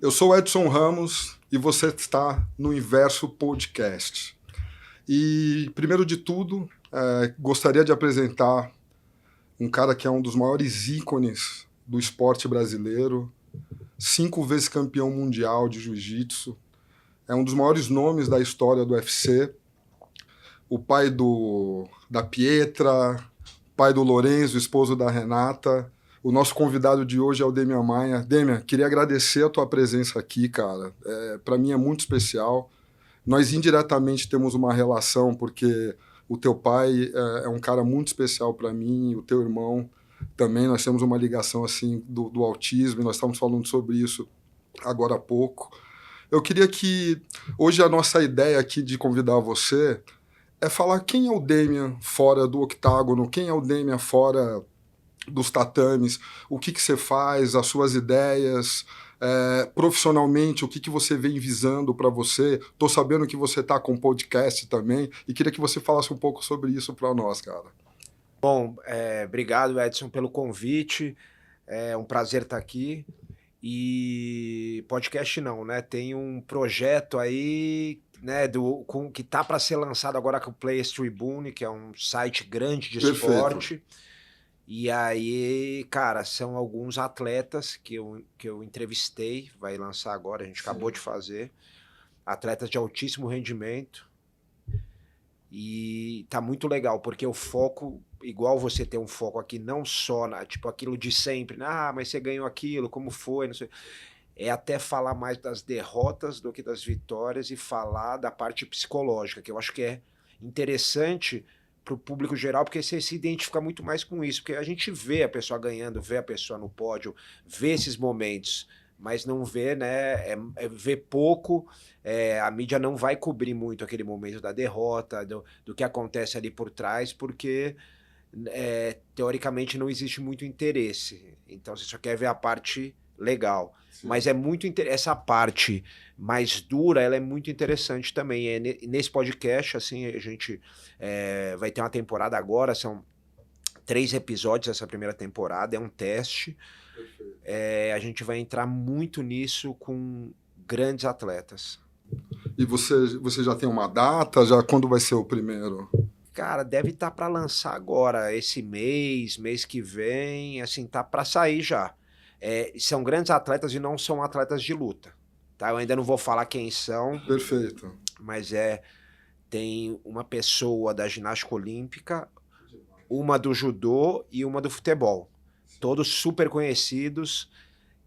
Eu sou Edson Ramos e você está no Inverso Podcast. E, primeiro de tudo, gostaria de apresentar um cara que é um dos maiores ícones do esporte brasileiro, 5 vezes campeão mundial de jiu-jitsu, é um dos maiores nomes da história do UFC, o pai da Pietra, pai do Lorenzo, esposo da Renata. O nosso convidado de hoje é o Demian Maia. Demian, queria agradecer a tua presença aqui, cara. Para mim é muito especial. Nós indiretamente temos uma relação, porque o teu pai é um cara muito especial para mim, o teu irmão também. Nós temos uma ligação assim do autismo, e nós estávamos falando sobre isso agora há pouco. Eu queria que hoje a nossa ideia aqui de convidar você é falar quem é o Demian fora do octágono, quem é o Demian fora dos tatames, o que você faz, as suas ideias, profissionalmente, o que você vem visando para você. Tô sabendo que você tá com podcast também e queria que você falasse um pouco sobre isso para nós, cara. Bom, obrigado, Edson, pelo convite. É um prazer estar aqui. E podcast não, né? Tem um projeto aí, né, que tá para ser lançado agora com o Players Tribune, que é um site grande de Perfeito. esporte. E aí, cara, são alguns atletas que eu entrevistei, vai lançar agora, a gente acabou de fazer. Atletas de altíssimo rendimento. E tá muito legal, porque o foco, igual você tem um foco aqui, não só tipo aquilo de sempre, né? Ah, mas você ganhou aquilo, como foi, não sei. É até falar mais das derrotas do que das vitórias e falar da parte psicológica, que eu acho que é interessante para o público geral, porque você se identifica muito mais com isso, porque a gente vê a pessoa ganhando, vê a pessoa no pódio, vê esses momentos, mas não vê, né? Vê pouco, a mídia não vai cobrir muito aquele momento da derrota, do que acontece ali por trás, porque teoricamente não existe muito interesse. Então você só quer ver a parte legal. Sim. Mas é muito essa parte mais dura, ela é muito interessante também. Nesse podcast, assim, a gente vai ter uma temporada agora, são 3 episódios essa primeira temporada, é um teste. A gente vai entrar muito nisso com grandes atletas. E você já tem uma data? Já quando vai ser o primeiro? Cara, deve estar para lançar agora, esse mês que vem, assim, tá para sair já. São grandes atletas e não são atletas de luta, tá? Eu ainda não vou falar quem são, Perfeito. mas tem uma pessoa da ginástica olímpica, uma do judô e uma do futebol. Todos super conhecidos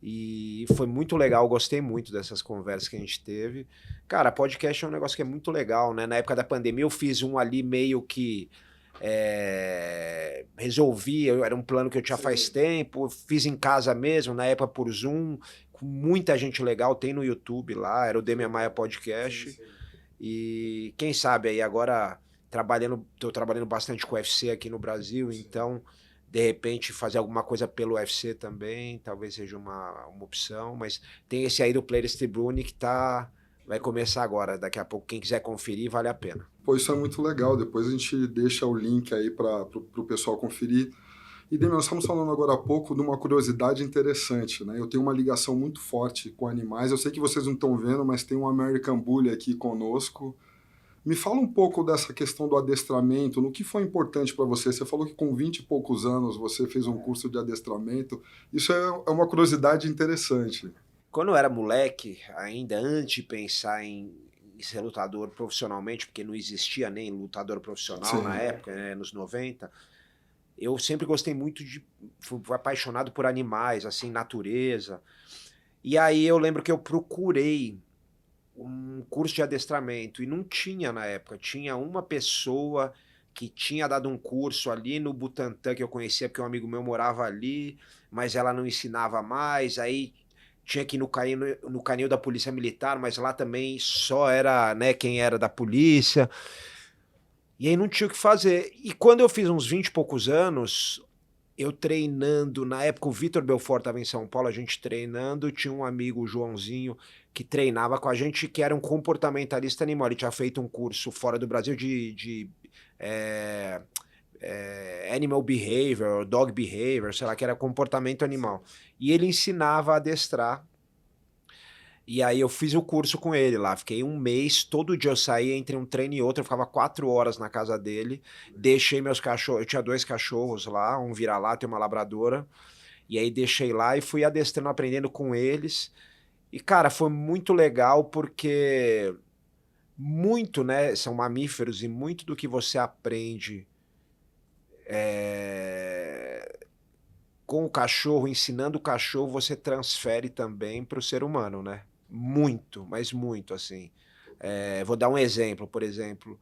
e foi muito legal, gostei muito dessas conversas que a gente teve. Cara, podcast é um negócio que é muito legal, né? Na época da pandemia eu fiz um ali meio que resolvi, era um plano que eu tinha faz tempo, fiz em casa mesmo, na época por Zoom, com muita gente legal, tem no YouTube lá, era o Demian Maia Podcast. Sim. E quem sabe aí agora tô trabalhando bastante com o UFC aqui no Brasil, então de repente fazer alguma coisa pelo UFC também, talvez seja uma opção, mas tem esse aí do Players Tribune que vai começar agora, daqui a pouco quem quiser conferir vale a pena. Pô, isso é muito legal. Depois a gente deixa o link aí para o pessoal conferir. E, Demian, nós estamos falando agora há pouco de uma curiosidade interessante, né? Eu tenho uma ligação muito forte com animais. Eu sei que vocês não estão vendo, mas tem um American Bully aqui conosco. Me fala um pouco dessa questão do adestramento, no que foi importante para você? Você falou que com 20 e poucos anos você fez um curso de adestramento. Isso é uma curiosidade interessante. Quando eu era moleque, ainda antes de pensar em ser lutador profissionalmente, porque não existia nem lutador profissional Sim. na época, né, nos 90, eu sempre gostei muito fui apaixonado por animais, assim, natureza. E aí eu lembro que eu procurei um curso de adestramento e não tinha na época, tinha uma pessoa que tinha dado um curso ali no Butantã que eu conhecia porque um amigo meu morava ali, mas ela não ensinava mais, aí tinha que ir no canil da Polícia Militar, mas lá também só era, né, quem era da polícia. E aí não tinha o que fazer. E quando eu fiz uns 20 e poucos anos, eu treinando, na época o Vitor Belfort estava em São Paulo, a gente treinando, tinha um amigo, o Joãozinho, que treinava com a gente, que era um comportamentalista animal. Ele tinha feito um curso fora do Brasil de animal behavior, dog behavior, sei lá, que era comportamento animal. E ele ensinava a adestrar. E aí eu fiz o curso com ele lá, fiquei um mês, todo dia eu saía entre um treino e outro, eu ficava 4 horas na casa dele, deixei meus cachorros, eu tinha 2 cachorros lá, um vira-lata e uma labradora, e aí deixei lá e fui adestrando, aprendendo com eles, e cara, foi muito legal porque muito, né, são mamíferos e muito do que você aprende com o cachorro, ensinando o cachorro, você transfere também para o ser humano, né? Muito, mas muito, assim. Vou dar um exemplo, por exemplo.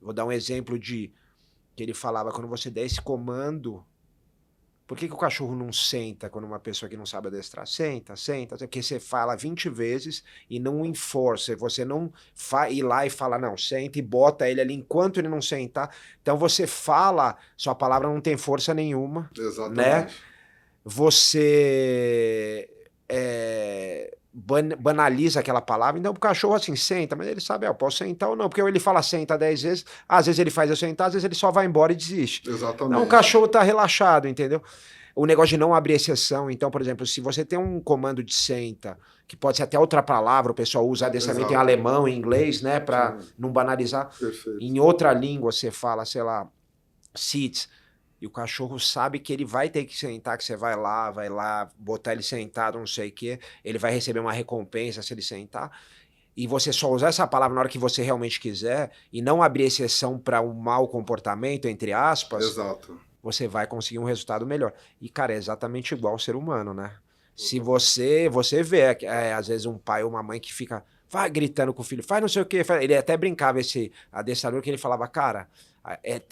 Vou dar um exemplo de que ele falava, quando você der esse comando, por que o cachorro não senta quando uma pessoa que não sabe adestrar? Senta, senta, porque você fala 20 vezes e não enforça, você não ir lá e fala, não, senta e bota ele ali enquanto ele não sentar. Então você fala, sua palavra não tem força nenhuma, né? Exatamente. Você banaliza aquela palavra, então o cachorro assim, senta, mas ele sabe, eu posso sentar ou não, porque ele fala senta 10 vezes, às vezes ele faz eu sentar, às vezes ele só vai embora e desiste. Não, o Exatamente. cachorro tá relaxado, entendeu? O negócio de não abrir exceção, então, por exemplo, se você tem um comando de senta, que pode ser até outra palavra, o pessoal usa adestramento em alemão, em inglês, né, para não banalizar. Perfeito. Em outra língua você fala, sei lá, sits, e o cachorro sabe que ele vai ter que sentar, que você vai lá, botar ele sentado, não sei o quê, ele vai receber uma recompensa se ele sentar, e você só usar essa palavra na hora que você realmente quiser, e não abrir exceção para um mau comportamento, entre aspas, Exato. você vai conseguir um resultado melhor. E, cara, é exatamente igual ao ser humano, né? Se você vê, às vezes, um pai ou uma mãe que fica vai gritando com o filho, faz não sei o quê, ele até brincava, esse adestrador, que ele falava, cara,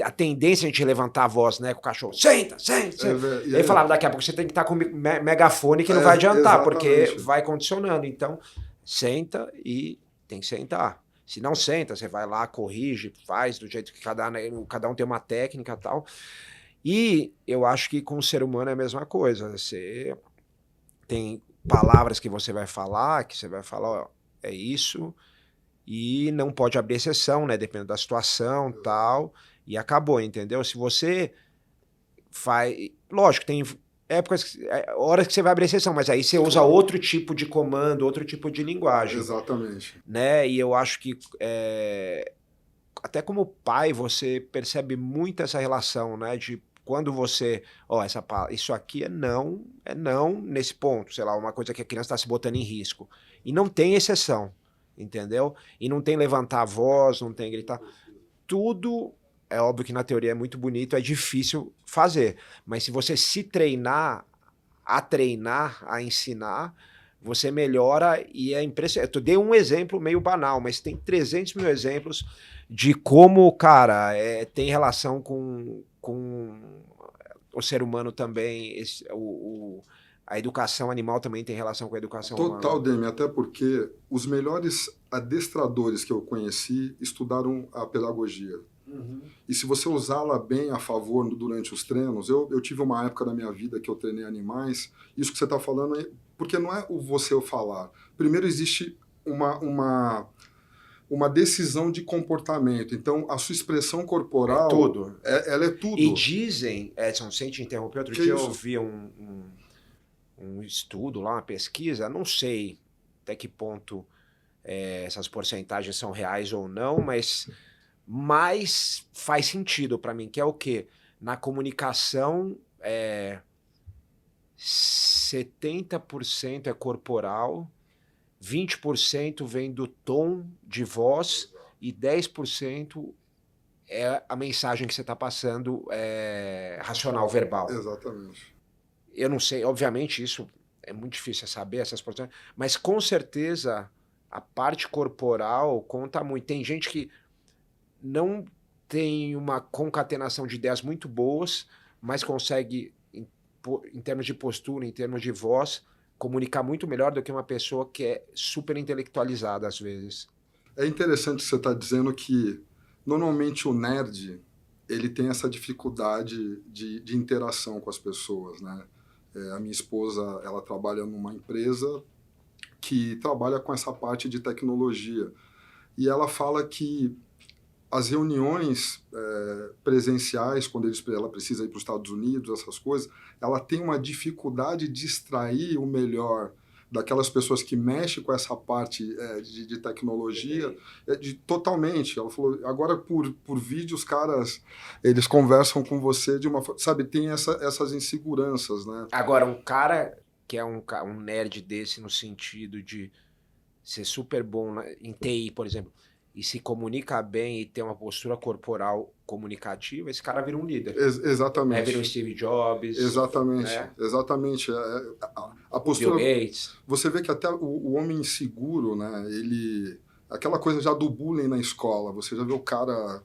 a tendência a gente levantar a voz, né, com o cachorro, senta, senta, senta. Ele falava, daqui a pouco você tem que estar com megafone que não vai adiantar, porque vai condicionando. Então, senta e tem que sentar. Se não senta, você vai lá, corrige, faz do jeito que cada um tem uma técnica e tal. E eu acho que com o ser humano é a mesma coisa. Você tem palavras que você vai falar, ó, é isso, e não pode abrir exceção, né? Dependendo da situação, tal, e acabou, entendeu? Se você faz... Lógico, tem épocas, horas que você vai abrir exceção, mas aí você usa outro tipo de comando, outro tipo de linguagem. Exatamente. Né? E eu acho que até como pai, você percebe muito essa relação, né? De quando você, isso aqui é não nesse ponto, sei lá, uma coisa que a criança está se botando em risco. E não tem exceção, entendeu? E não tem levantar a voz, não tem gritar. Tudo, é óbvio que na teoria é muito bonito, é difícil fazer. Mas se você se treinar, a ensinar, você melhora e é impressionante. Eu dei um exemplo meio banal, mas tem 300 mil exemplos de como, cara, tem relação com o ser humano também, a educação animal também tem relação com a educação humana. Total, Demi, até porque os melhores adestradores que eu conheci estudaram a pedagogia. Uhum. E se você usá-la bem a favor durante os treinos, eu tive uma época da minha vida que eu treinei animais, isso que você está falando, porque não é o você ou falar. Primeiro existe uma decisão de comportamento. Então, a sua expressão corporal... É tudo. Ela é tudo. E dizem, Edson, sem te interromper, outro dia eu ouvi um estudo lá, uma pesquisa, não sei até que ponto essas porcentagens são reais ou não, mas faz sentido para mim, que é o quê? Na comunicação, 70% é corporal, 20% vem do tom de voz e 10% é a mensagem que você está passando racional, verbal. Exatamente. Eu não sei, obviamente isso é muito difícil saber, essas porções, mas com certeza a parte corporal conta muito. Tem gente que não tem uma concatenação de ideias muito boas, mas consegue, em termos de postura, em termos de voz, comunicar muito melhor do que uma pessoa que é super intelectualizada às vezes. É interessante você estar dizendo que normalmente o nerd ele tem essa dificuldade de interação com as pessoas, né? A minha esposa, ela trabalha numa empresa que trabalha com essa parte de tecnologia e ela fala que as reuniões presenciais, quando ela precisa ir para os Estados Unidos, essas coisas, ela tem uma dificuldade de extrair o melhor daquelas pessoas que mexem com essa parte de tecnologia, totalmente. Ela falou, agora por vídeo os caras, eles conversam com você de uma forma, sabe, tem essas inseguranças, né? Agora, um cara que é um nerd desse no sentido de ser super bom em TI, por exemplo, e se comunica bem e ter uma postura corporal comunicativa, esse cara vira um líder. Exatamente. Né? Vira um Steve Jobs. Exatamente, né? Exatamente. A postura. Bill Gates. Você vê que até o homem inseguro, né? Ele. Aquela coisa já do bullying na escola. Você já vê o cara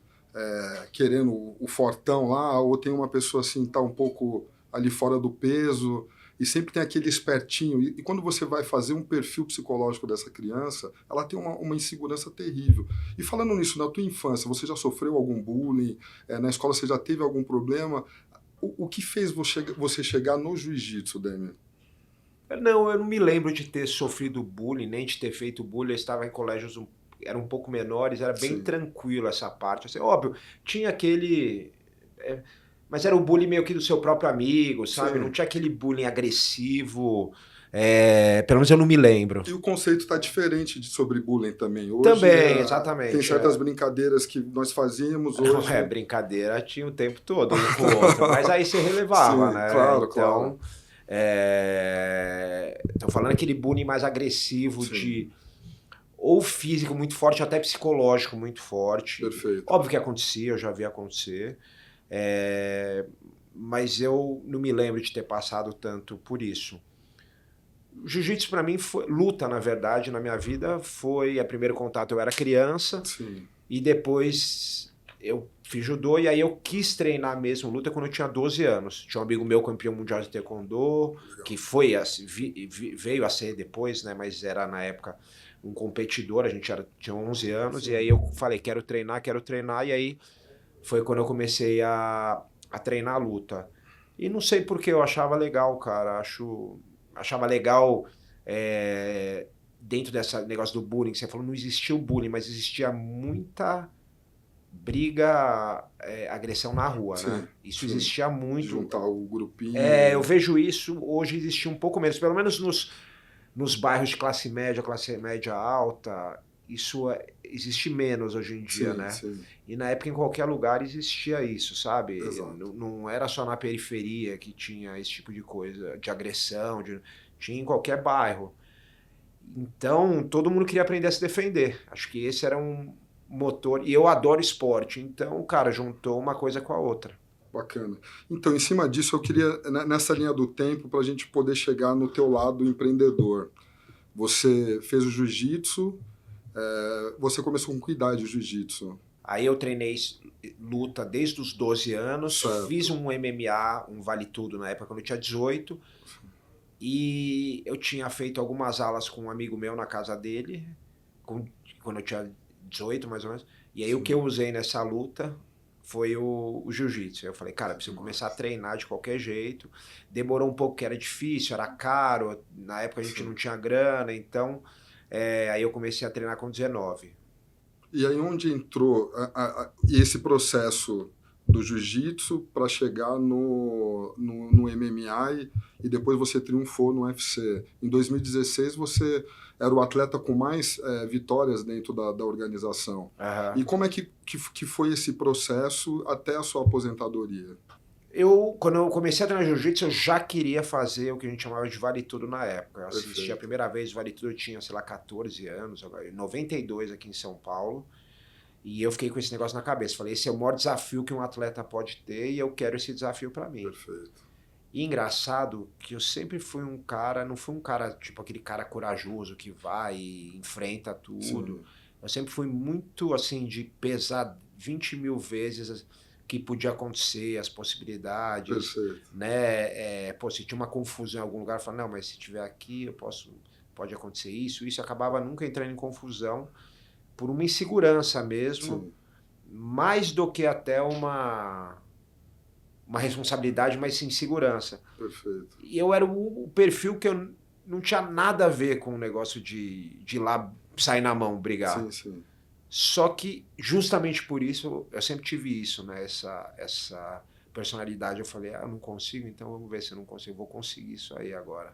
querendo o fortão lá, ou tem uma pessoa assim, tá um pouco ali fora do peso. E sempre tem aquele espertinho. E quando você vai fazer um perfil psicológico dessa criança, ela tem uma insegurança terrível. E falando nisso, na tua infância, você já sofreu algum bullying? Na escola você já teve algum problema? O que fez você chegar no jiu-jitsu, Demian? Não, eu não me lembro de ter sofrido bullying, nem de ter feito bullying. Eu estava em colégios eram um pouco menores, era bem tranquilo essa parte. Assim, óbvio, tinha aquele... mas era o bullying meio que do seu próprio amigo, sabe? Sim. Não tinha aquele bullying agressivo. Pelo menos eu não me lembro. E o conceito está diferente sobre bullying também. Hoje, também, exatamente. Tem certas brincadeiras que nós fazíamos hoje. Não, brincadeira tinha o tempo todo, um com o outro. Mas aí você relevava, sim, né? Claro, então, claro. Tô falando aquele bullying mais agressivo, sim. de ou físico muito forte, até psicológico muito forte. Perfeito. Óbvio que acontecia, eu já vi acontecer. Mas eu não me lembro de ter passado tanto por isso. O jiu-jitsu para mim foi luta, na verdade, na minha vida foi o primeiro contato. Eu era criança. Sim. E depois eu fiz judô e aí eu quis treinar mesmo luta quando eu tinha 12 anos. Tinha um amigo meu campeão mundial de taekwondo, legal, que foi veio a ser depois, né? Mas era na época um competidor, a gente tinha 11 anos. Sim. E aí eu falei, quero treinar, e aí foi quando eu comecei a treinar luta. E não sei porque eu achava legal, cara. Achava legal dentro desse negócio do bullying, que você falou, não existia o bullying, mas existia muita briga, agressão na rua, sim, né? Isso sim. existia muito. Juntar o grupinho. Eu vejo isso, hoje existia um pouco menos, pelo menos nos bairros de classe média alta, isso existe menos hoje em dia, sim, né? Sim. E na época em qualquer lugar existia isso, sabe? Exato. Não era só na periferia que tinha esse tipo de coisa, de agressão, tinha em qualquer bairro. Então, todo mundo queria aprender a se defender. Acho que esse era um motor. E eu adoro esporte. Então, cara, juntou uma coisa com a outra. Bacana. Então, em cima disso, eu queria, nessa linha do tempo, para a gente poder chegar no teu lado empreendedor. Você fez o jiu-jitsu, você começou com que idade o jiu-jitsu? Aí eu treinei luta desde os 12 anos, certo. Fiz um MMA, um vale tudo na época quando eu tinha 18, e eu tinha feito algumas aulas com um amigo meu na casa dele, quando eu tinha 18 mais ou menos, e aí Sim. O que eu usei nessa luta foi o jiu-jitsu. Eu falei, cara, preciso começar a treinar de qualquer jeito. Demorou um pouco, que era difícil, era caro, na época a gente Sim. Não tinha grana, então aí eu comecei a treinar com 19. E aí onde entrou esse processo do jiu-jitsu para chegar no MMA e depois você triunfou no UFC. Em 2016 você era o atleta com mais vitórias dentro da organização. Uhum. E como é que foi esse processo até a sua aposentadoria? Quando eu comecei a treinar jiu-jitsu, eu já queria fazer o que a gente chamava de vale tudo na época. Eu assisti Perfeito. A primeira vez vale tudo, eu tinha, sei lá, 14 anos, em 92 aqui em São Paulo. E eu fiquei com esse negócio na cabeça. Falei, esse é o maior desafio que um atleta pode ter e eu quero esse desafio para mim. Perfeito. E engraçado que eu sempre fui um cara, não fui um cara, tipo aquele cara corajoso que vai e enfrenta tudo. Sim. Eu sempre fui muito, assim, de pesar 20 mil vezes que podia acontecer, as possibilidades. Perfeito. Né? Se tinha uma confusão em algum lugar, eu falava, não, mas se tiver aqui, pode acontecer isso. Isso acabava nunca entrando em confusão por uma insegurança mesmo, Sim. Mais do que até uma responsabilidade, mas sim insegurança. Perfeito. E eu era o perfil que eu não tinha nada a ver com o negócio de ir lá sair na mão, brigar. Sim, sim. Só que, justamente por isso, eu sempre tive isso, né? Essa personalidade. Eu falei, eu não consigo, então vamos ver se eu não consigo. Vou conseguir isso aí agora.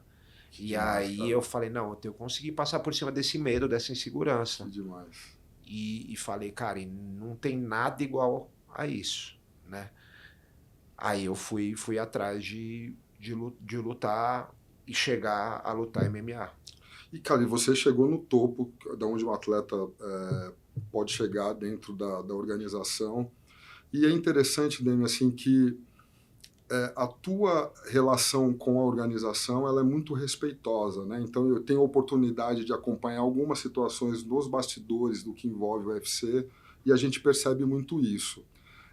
E aí eu falei, não, eu consegui passar por cima desse medo, dessa insegurança. Que demais. E falei, cara, não tem nada igual a isso, né? Aí eu fui atrás de lutar e chegar a lutar MMA. E, cara, e você chegou no topo de onde um atleta pode chegar dentro da organização. E é interessante, Demi, assim, que a tua relação com a organização ela é muito respeitosa, né? Então eu tenho a oportunidade de acompanhar algumas situações nos bastidores do que envolve o UFC e a gente percebe muito isso.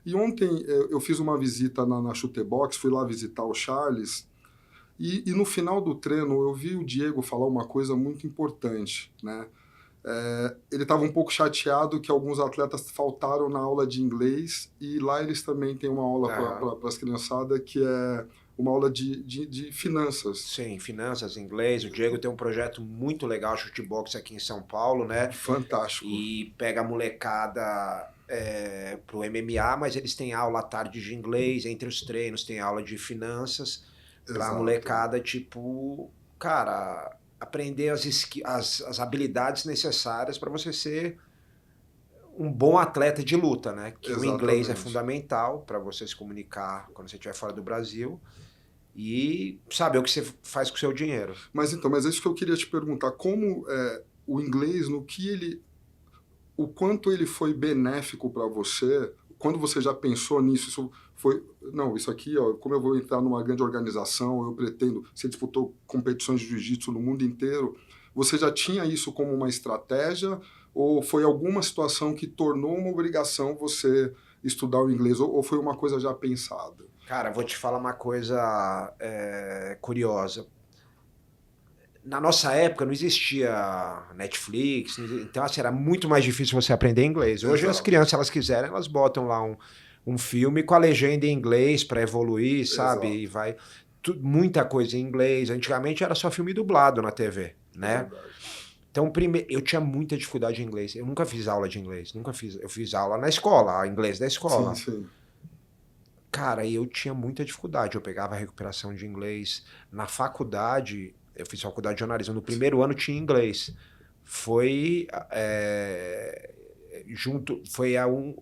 E ontem eu fiz uma visita na Chutebox, fui lá visitar o Charles e no final do treino eu vi o Diego falar uma coisa muito importante, né? Ele estava um pouco chateado que alguns atletas faltaram na aula de inglês e lá eles também têm uma aula para as criançadas que é uma aula de finanças. Sim, finanças, inglês. O Diego tem um projeto muito legal, Chutebox, aqui em São Paulo, né? Fantástico. E pega a molecada pro MMA, mas eles têm aula à tarde de inglês, entre os treinos tem aula de finanças, pra molecada, tipo, cara, aprender as habilidades necessárias para você ser um bom atleta de luta, né? Que o inglês é fundamental para você se comunicar quando você estiver fora do Brasil e saber o que você faz com o seu dinheiro. Mas é isso que eu queria te perguntar, como o inglês, o quanto ele foi benéfico para você, quando você já pensou nisso, isso aqui, ó, como eu vou entrar numa grande organização, eu pretendo, você disputou competições de jiu-jitsu no mundo inteiro, você já tinha isso como uma estratégia ou foi alguma situação que tornou uma obrigação você estudar o inglês ou foi uma coisa já pensada? Cara, vou te falar uma coisa curiosa. Na nossa época não existia Netflix, então assim, era muito mais difícil você aprender inglês. Hoje as crianças, se elas quiserem, elas botam lá um filme com a legenda em inglês para evoluir, sabe? E vai muita coisa em inglês. Antigamente era só filme dublado na TV, né? Então, eu tinha muita dificuldade em inglês. Eu nunca fiz aula de inglês, nunca fiz. Eu fiz aula na escola, inglês da escola. Sim. Cara, eu tinha muita dificuldade. Eu pegava a recuperação de inglês. Na faculdade, eu fiz faculdade de jornalismo. No primeiro ano tinha inglês.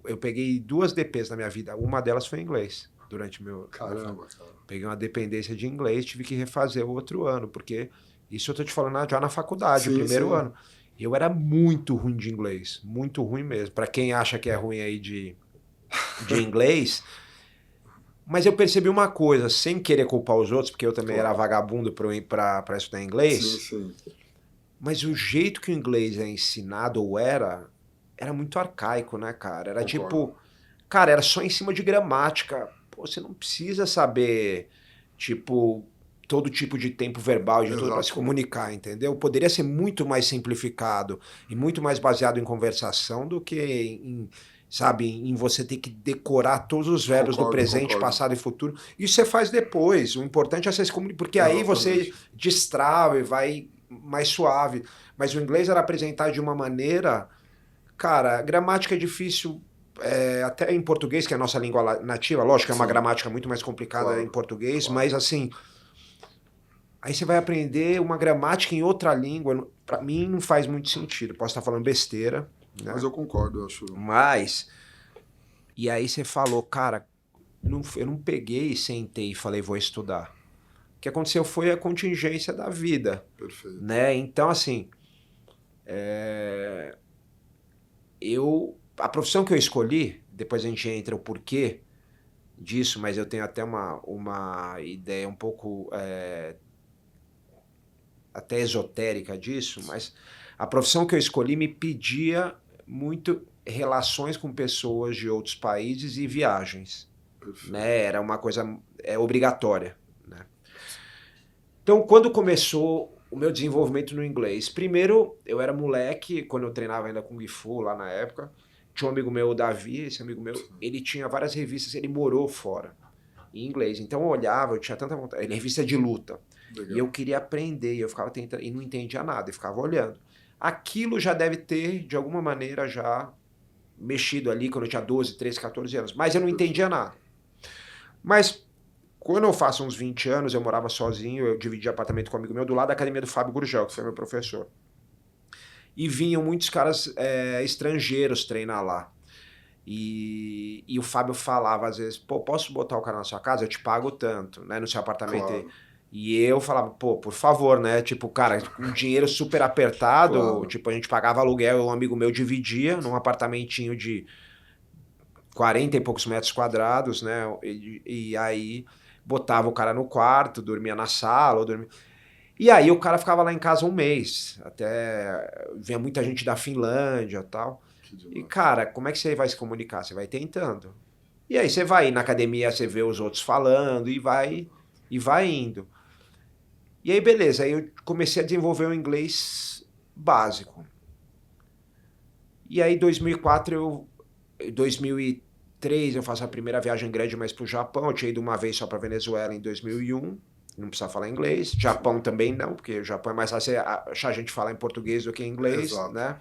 Eu peguei 2 DPs na minha vida. Uma delas foi inglês. Durante meu... Caramba, cara. Peguei uma dependência de inglês, tive que refazer o outro ano, porque isso eu tô te falando já na faculdade, o primeiro ano. Eu era muito ruim de inglês. Muito ruim mesmo. Para quem acha que é ruim aí de inglês... Mas eu percebi uma coisa, sem querer culpar os outros, porque eu também era vagabundo para estudar inglês. Sim. Mas o jeito que o inglês é ensinado ou era muito arcaico, né, cara? Era tipo, cara, era só em cima de gramática. Pô, você não precisa saber, tipo, todo tipo de tempo verbal de tudo para se comunicar, entendeu? Poderia ser muito mais simplificado e muito mais baseado em conversação do que em você ter que decorar todos os verbos do presente, passado e futuro. Isso você faz depois. O importante é você se comunicar, porque aí você destrava e vai mais suave. Mas o inglês era apresentado de uma maneira... Cara, gramática é difícil, até em português, que é a nossa língua nativa. Lógico que é uma gramática muito mais complicada em português, mas assim... Aí você vai aprender uma gramática em outra língua. Para mim não faz muito sentido. Posso estar falando besteira, né? Mas eu concordo, eu acho. Mas, e aí você falou, cara, eu não peguei, sentei e falei, vou estudar. O que aconteceu foi a contingência da vida. Perfeito. Né? Então, assim, a profissão que eu escolhi, depois a gente entra o porquê disso, mas eu tenho até uma ideia um pouco até esotérica disso, mas a profissão que eu escolhi me pedia muito relações com pessoas de outros países e viagens, né? Era uma coisa obrigatória, né? Então, quando começou o meu desenvolvimento no inglês, primeiro eu era moleque, quando eu treinava ainda Kung Fu lá na época, tinha um amigo meu, o Davi, esse amigo meu, ele tinha várias revistas, ele morou fora, em inglês, então eu olhava, eu tinha tanta vontade, ele revista de luta, legal. E eu queria aprender, e eu ficava tentando, e não entendia nada, eu ficava olhando. Aquilo já deve ter, de alguma maneira, já mexido ali quando eu tinha 12, 13, 14 anos. Mas eu não entendia nada. Mas Quando eu faço uns 20 anos, eu morava sozinho, eu dividi apartamento com um amigo meu do lado da academia do Fábio Gurgel, que foi meu professor. E vinham muitos caras estrangeiros treinar lá. E o Fábio falava às vezes, pô, posso botar o cara na sua casa? Eu te pago tanto, né, no seu apartamento. Claro. E eu falava, pô, por favor, né? Tipo, cara, com dinheiro super apertado, Claro. tipo, a gente pagava aluguel, um amigo meu dividia num apartamentinho de 40 e poucos metros quadrados, né? E aí botava o cara no quarto, dormia na sala, E aí o cara ficava lá em casa um mês, até vinha muita gente da Finlândia e tal. E, cara, como é que você vai se comunicar? Você vai tentando. E aí você vai na academia, você vê os outros falando e vai indo. E aí, beleza, aí eu comecei a desenvolver o inglês básico. E aí, 2003, eu faço a primeira viagem grande, mas pro Japão. Eu tinha ido uma vez só pra Venezuela em 2001. Não precisa falar inglês. Japão também não, porque o Japão é mais fácil achar gente falar em português do que em inglês, Exato. né?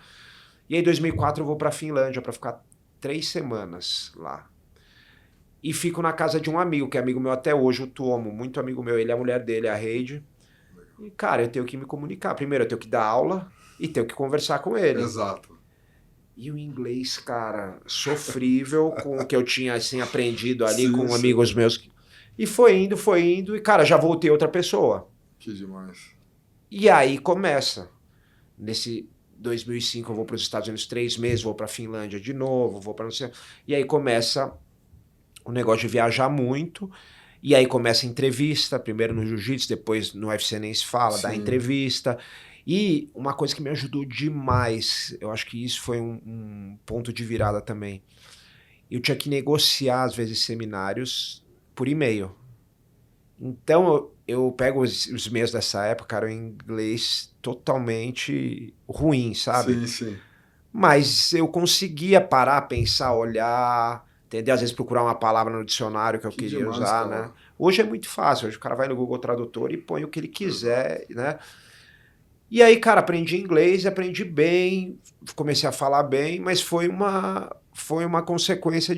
E aí, em 2004, eu vou pra Finlândia pra ficar 3 semanas lá. E fico na casa de um amigo, que é amigo meu até hoje, o Tomo, muito amigo meu. Ele é a mulher dele, a Heidi. E, cara, eu tenho que me comunicar. Primeiro, eu tenho que dar aula e tenho que conversar com ele. Exato. E o inglês, cara, sofrível com o que eu tinha, assim, aprendido ali com Sim. amigos meus. E foi indo, e, cara, já voltei outra pessoa. Que demais. E aí começa. Nesse 2005 eu vou para os Estados Unidos 3 meses, vou para a Finlândia de novo, vou para não sei... E aí começa o negócio de viajar muito. E aí começa a entrevista, primeiro no jiu-jitsu, depois no UFC nem se fala, da entrevista. E uma coisa que me ajudou demais, eu acho que isso foi um ponto de virada também. Eu tinha que negociar, às vezes, seminários por e-mail. Então, eu pego os e-mails dessa época, cara, em inglês totalmente ruim, sabe? Sim. Mas eu conseguia parar, pensar, olhar... Entendeu? Às vezes procurar uma palavra no dicionário que eu queria demais, usar, cara. né? Hoje é muito fácil, hoje o cara vai no Google Tradutor e põe o que ele quiser, né? E aí, cara, aprendi inglês, aprendi bem, comecei a falar bem, mas foi uma consequência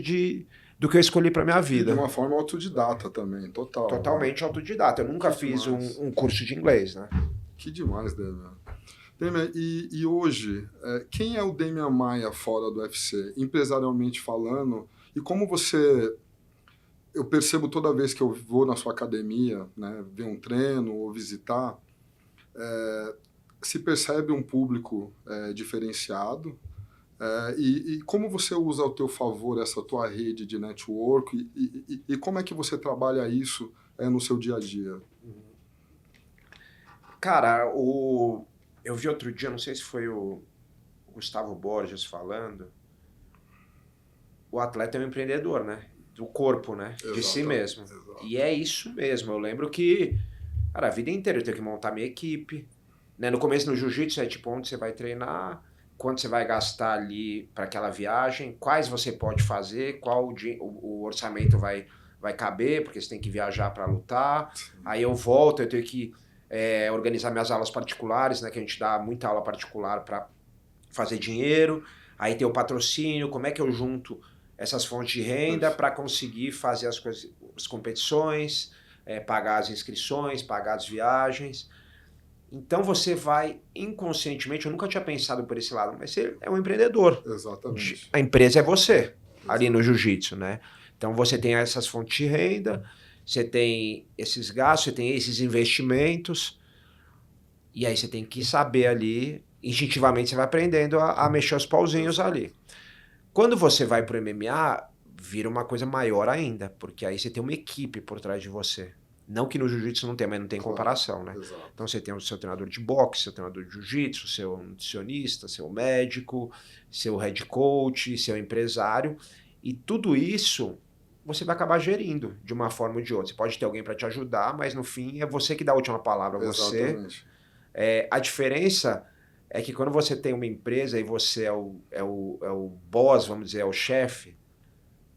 do que eu escolhi pra minha vida. E de uma forma autodidata também, total. Totalmente autodidata. Eu nunca fiz um curso de inglês, né? Que demais, Demian. Demian, e hoje, quem é o Demian Maia fora do UFC? Empresarialmente falando, e como você... Eu percebo toda vez que eu vou na sua academia, né, ver um treino ou visitar, se percebe um público diferenciado, e como você usa ao teu favor essa tua rede de network e como é que você trabalha isso no seu dia a dia? Cara, eu vi outro dia, não sei se foi o Gustavo Borges falando, o atleta é um empreendedor, né? Do corpo, né? De si mesmo. Exato. E é isso mesmo. Eu lembro que, cara, a vida inteira eu tenho que montar minha equipe. Né? No começo no jiu-jitsu é tipo onde você vai treinar, quanto você vai gastar ali para aquela viagem, quais você pode fazer, qual o orçamento vai caber, porque você tem que viajar para lutar. Aí eu volto, eu tenho que organizar minhas aulas particulares, né? Que a gente dá muita aula particular para fazer dinheiro. Aí tem o patrocínio, como é que eu junto essas fontes de renda para conseguir fazer as competições, pagar as inscrições, pagar as viagens. Então você vai inconscientemente, eu nunca tinha pensado por esse lado, mas você é um empreendedor. Exatamente. A empresa é você, ali no jiu-jitsu, né? Então você tem essas fontes de renda, você tem esses gastos, você tem esses investimentos, e aí você tem que saber ali, instintivamente você vai aprendendo a mexer os pauzinhos ali. Quando você vai pro MMA, vira uma coisa maior ainda, porque aí você tem uma equipe por trás de você. Não que no jiu-jitsu não tem, mas não tem comparação, né? Exato. Então você tem o seu treinador de boxe, seu treinador de jiu-jitsu, seu nutricionista, seu médico, seu head coach, seu empresário, e tudo isso você vai acabar gerindo de uma forma ou de outra. Você pode ter alguém para te ajudar, mas no fim é você que dá a última palavra. Exatamente. A diferença é que quando você tem uma empresa e você é o boss, vamos dizer, é o chefe,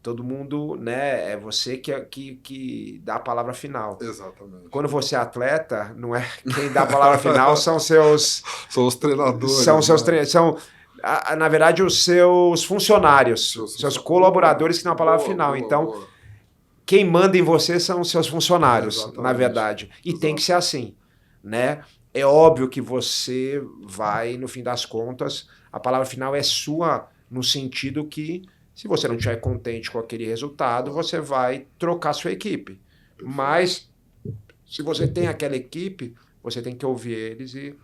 todo mundo, né, é você que dá a palavra final. Exatamente. Quando você é atleta, não é quem dá a palavra final, são seus... São os treinadores. São seus treinadores, na verdade, os seus funcionários, seus colaboradores que dão a palavra final. Então, quem manda em você são os seus funcionários, Exatamente. na verdade. E Exato. tem que ser assim, né? É óbvio que você vai, no fim das contas, a palavra final é sua, no sentido que, se você não estiver contente com aquele resultado, você vai trocar sua equipe. Mas, se você tem aquela equipe, você tem que ouvir eles e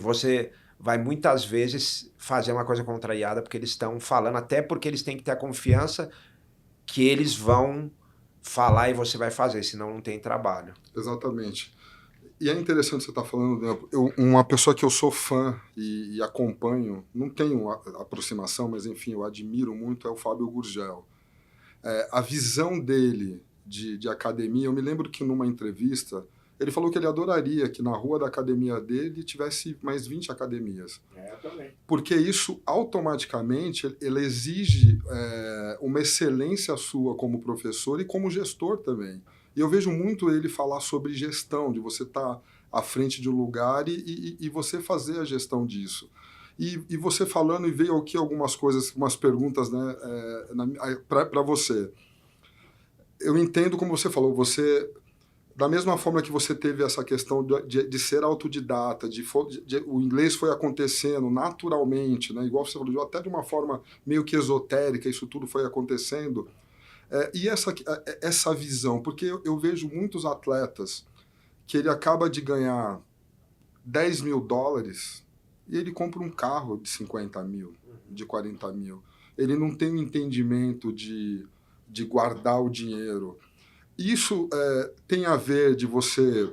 você vai muitas vezes fazer uma coisa contrariada porque eles estão falando, até porque eles têm que ter a confiança que eles vão falar e você vai fazer, senão não tem trabalho. Exatamente. E é interessante você estar falando, né? Uma pessoa que eu sou fã e acompanho, não tenho aproximação, mas enfim, eu admiro muito, é o Fábio Gurgel. A visão dele de academia, eu me lembro que numa entrevista, ele falou que ele adoraria que na rua da academia dele tivesse mais 20 academias. Também. Porque isso automaticamente ele exige uma excelência sua como professor e como gestor também. E eu vejo muito ele falar sobre gestão, de você estar à frente de um lugar e você fazer a gestão disso. E você falando, e veio aqui algumas coisas, umas perguntas, né, para você. Eu entendo como você falou, você, da mesma forma que você teve essa questão de ser autodidata, o inglês foi acontecendo naturalmente, né, igual você falou, até de uma forma meio que esotérica, isso tudo foi acontecendo. E essa visão, porque eu vejo muitos atletas que ele acaba de ganhar $10 mil e ele compra um carro de 50 mil, de 40 mil. Ele não tem o entendimento de guardar o dinheiro. Isso tem a ver de você...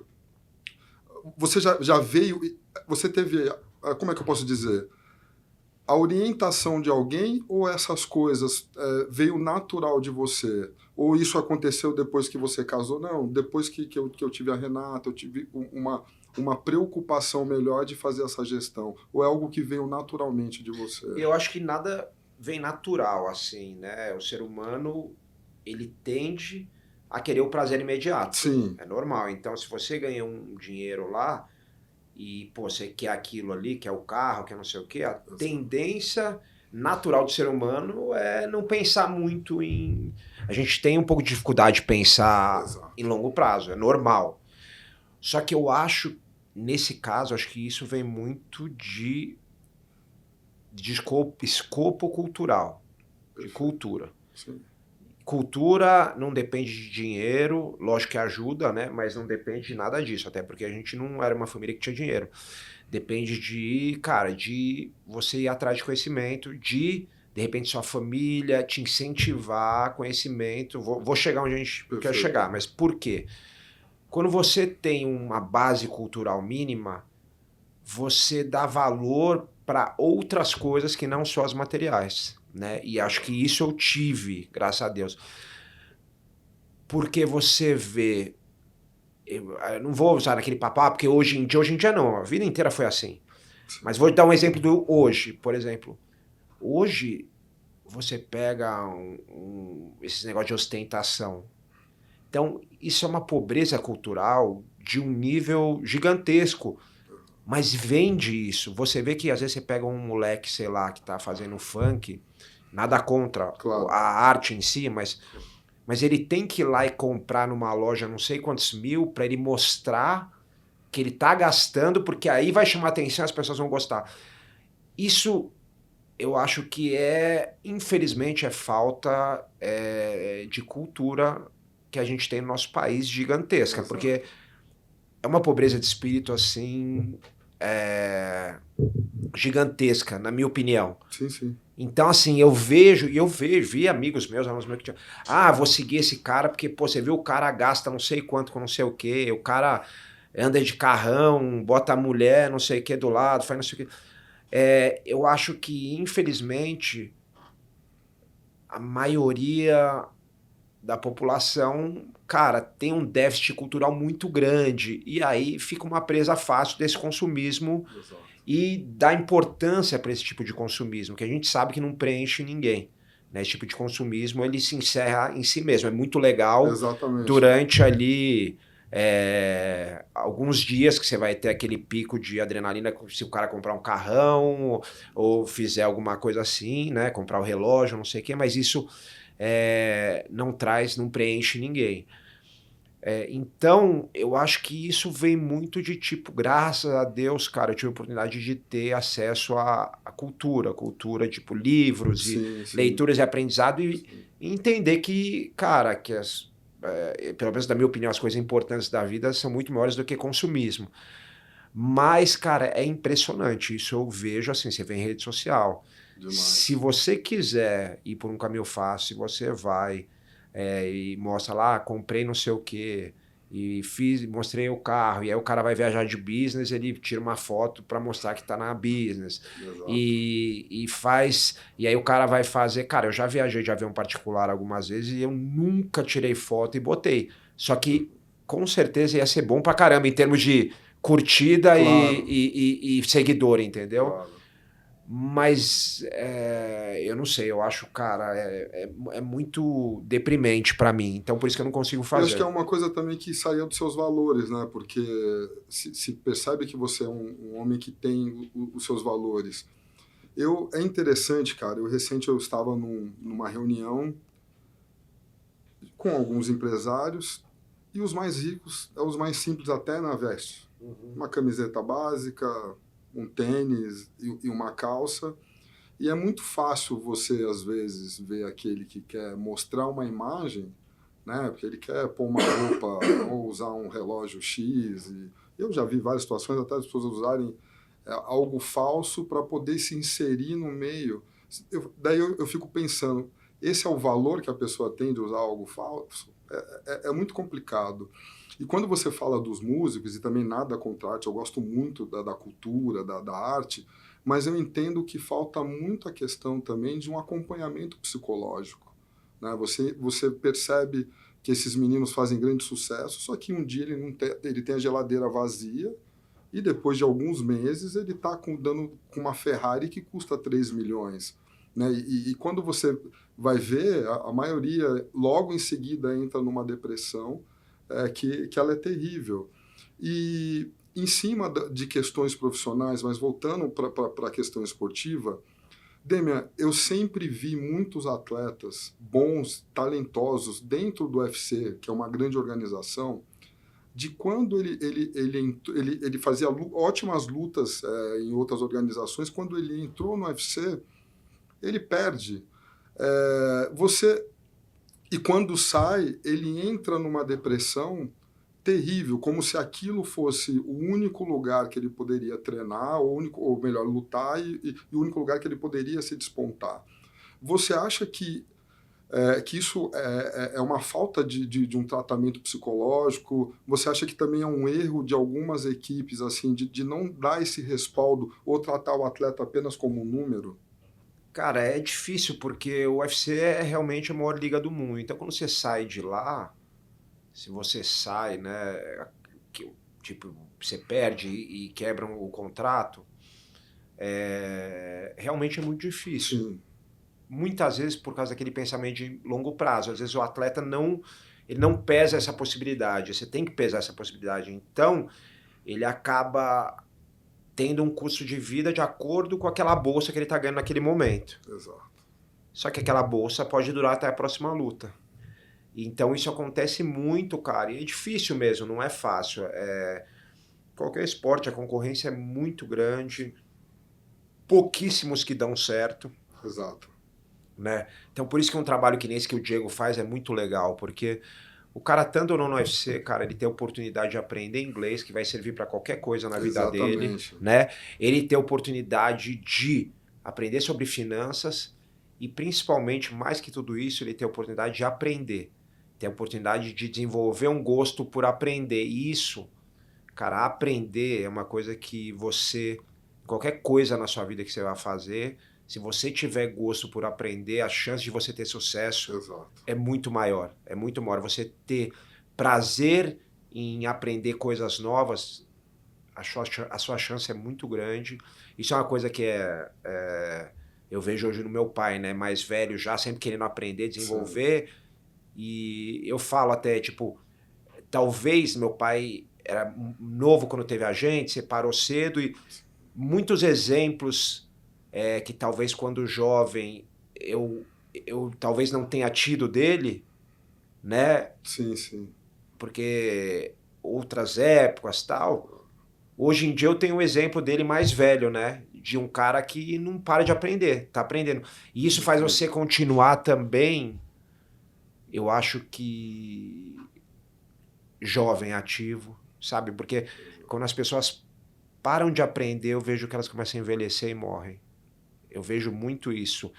Você já veio... Você teve... Como é que eu posso dizer? A orientação de alguém ou essas coisas veio natural de você? Ou isso aconteceu depois que você casou? Não, depois que eu tive a Renata, eu tive uma preocupação melhor de fazer essa gestão. Ou é algo que veio naturalmente de você? Eu acho que nada vem natural, assim, né? O ser humano, ele tende a querer o prazer imediato. Sim. É normal. Então, se você ganha um dinheiro lá, e pô, você quer aquilo ali, quer o carro, quer não sei o quê, a tendência natural do ser humano é não pensar muito em... A gente tem um pouco de dificuldade de pensar em longo prazo, é normal. Só que eu acho, nesse caso, acho que isso vem muito de escopo cultural, de cultura. Sim. Cultura não depende de dinheiro, lógico que ajuda, né? Mas não depende de nada disso, até porque a gente não era uma família que tinha dinheiro. Depende de você ir atrás de conhecimento, de repente sua família te incentivar a conhecimento. Vou chegar onde a gente quer chegar, mas por quê? Quando você tem uma base cultural mínima, você dá valor para outras coisas que não só as materiais. Né? E acho que isso eu tive, graças a Deus. Porque você vê... Eu não vou usar aquele papo, porque hoje em dia não, a vida inteira foi assim. Mas vou dar um exemplo do hoje, por exemplo. Hoje, você pega esses negócios de ostentação. Então, isso é uma pobreza cultural de um nível gigantesco. Mas vende isso. Você vê que às vezes você pega um moleque, sei lá, que tá fazendo funk, nada contra a arte em si, mas ele tem que ir lá e comprar numa loja não sei quantos mil para ele mostrar que ele tá gastando, porque aí vai chamar atenção e as pessoas vão gostar. Isso eu acho que infelizmente, falta de cultura que a gente tem no nosso país gigantesca. Exato. Porque é uma pobreza de espírito assim gigantesca, na minha opinião. Sim, sim. Então, assim, vi amigos meus que tinham, vou seguir esse cara, porque, pô, você viu o cara gasta não sei quanto com não sei o quê, o cara anda de carrão, bota a mulher não sei o que do lado, faz não sei o que. Eu acho que, infelizmente, a maioria da população, cara, tem um déficit cultural muito grande, e aí fica uma presa fácil desse consumismo. Exato. E dá importância para esse tipo de consumismo, que a gente sabe que não preenche ninguém. Né? Esse tipo de consumismo, ele se encerra em si mesmo. É muito legal. Exatamente. Durante ali alguns dias que você vai ter aquele pico de adrenalina se o cara comprar um carrão ou fizer alguma coisa assim, né? Comprar o relógio, não sei o quê, mas isso não preenche ninguém. Então, eu acho que isso vem muito de tipo, graças a Deus, cara, eu tive a oportunidade de ter acesso à cultura, tipo livros e Sim, sim. leituras e aprendizado Sim. e entender que, cara, que pelo menos na minha opinião, as coisas importantes da vida são muito maiores do que consumismo. Mas, cara, é impressionante, isso eu vejo assim, você vê em rede social. Demais. Se você quiser ir por um caminho fácil, você vai e mostra lá, comprei não sei o quê, e mostrei o carro, e aí o cara vai viajar de business, ele tira uma foto para mostrar que tá na business. Exato. E aí o cara vai fazer, cara, eu já viajei de avião particular algumas vezes e eu nunca tirei foto e botei. Só que com certeza ia ser bom pra caramba em termos de curtida Claro. e seguidor, entendeu? Claro. Mas eu não sei, eu acho, cara, é muito deprimente pra mim, então por isso que eu não consigo Eu fazer. acho que é uma coisa também que saiu dos seus valores, né? Porque se percebe que você é um homem que tem os seus valores. É interessante, cara. Eu estava numa reunião com alguns empresários e os mais ricos, os mais simples até na veste. Uma camiseta básica, um tênis e uma calça. E é muito fácil você, às vezes, ver aquele que quer mostrar uma imagem, né? Porque ele quer pôr uma roupa ou usar um relógio X. E eu já vi várias situações, até as pessoas usarem algo falso para poder se inserir no meio. Daí eu fico pensando, esse é o valor que a pessoa tem de usar algo falso? É muito complicado. E quando você fala dos músicos, e também nada contra a arte, eu gosto muito da cultura, da arte, mas eu entendo que falta muito a questão também de um acompanhamento psicológico. Né? Você percebe que esses meninos fazem grande sucesso, só que um dia ele tem a geladeira vazia e depois de alguns meses ele está dando com uma Ferrari que custa 3 milhões. Né? E quando você vai ver, a maioria logo em seguida entra numa depressão que ela é terrível. E em cima de questões profissionais, mas voltando para a questão esportiva, Demian, eu sempre vi muitos atletas bons, talentosos, dentro do UFC, que é uma grande organização, de quando ele fazia ótimas lutas em outras organizações, quando ele entrou no UFC, ele perde. E quando sai, ele entra numa depressão terrível, como se aquilo fosse o único lugar que ele poderia treinar, ou melhor, lutar, e o único lugar que ele poderia se despontar. Você acha que isso é uma falta de um tratamento psicológico? Você acha que também é um erro de algumas equipes assim de não dar esse respaldo ou tratar o atleta apenas como um número? Cara, é difícil porque o UFC é realmente a maior liga do mundo. Então, quando você sai de lá, se você sai, né, tipo, você perde e quebram o contrato, realmente é muito difícil. Sim. Muitas vezes por causa daquele pensamento de longo prazo. Às vezes o atleta ele não pesa essa possibilidade. Você tem que pesar essa possibilidade. Então, ele acaba tendo um custo de vida de acordo com aquela bolsa que ele está ganhando naquele momento. Exato. Só que aquela bolsa pode durar até a próxima luta. Então isso acontece muito, cara, e é difícil mesmo, não é fácil. Qualquer esporte, a concorrência é muito grande, pouquíssimos que dão certo. Exato. Né? Então por isso que um trabalho que nem esse que o Diego faz é muito legal, porque o cara, tanto ou não no UFC, cara, ele tem a oportunidade de aprender inglês, que vai servir para qualquer coisa na vida dele, né? Ele tem a oportunidade de aprender sobre finanças e, principalmente, mais que tudo isso, ele tem a oportunidade de aprender. Tem a oportunidade de desenvolver um gosto por aprender. E isso, cara, aprender é uma coisa que você, qualquer coisa na sua vida que você vai fazer, se você tiver gosto por aprender, a chance de você ter sucesso é muito maior. É muito maior. Você ter prazer em aprender coisas novas, a sua chance é muito grande. Isso é uma coisa que eu vejo hoje no meu pai, né? Mais velho já, sempre querendo aprender, desenvolver. Sim. E eu falo até, tipo, talvez meu pai era novo quando teve a gente, separou cedo e muitos exemplos que talvez quando jovem eu eu talvez não tenha tido dele, né? Sim, sim. Porque outras épocas, tal. Hoje em dia eu tenho um exemplo dele mais velho, né? De um cara que não para de aprender, tá aprendendo. E isso faz você continuar também, eu acho que jovem, ativo, sabe? Porque quando as pessoas param de aprender, eu vejo que elas começam a envelhecer e morrem. Eu vejo muito isso.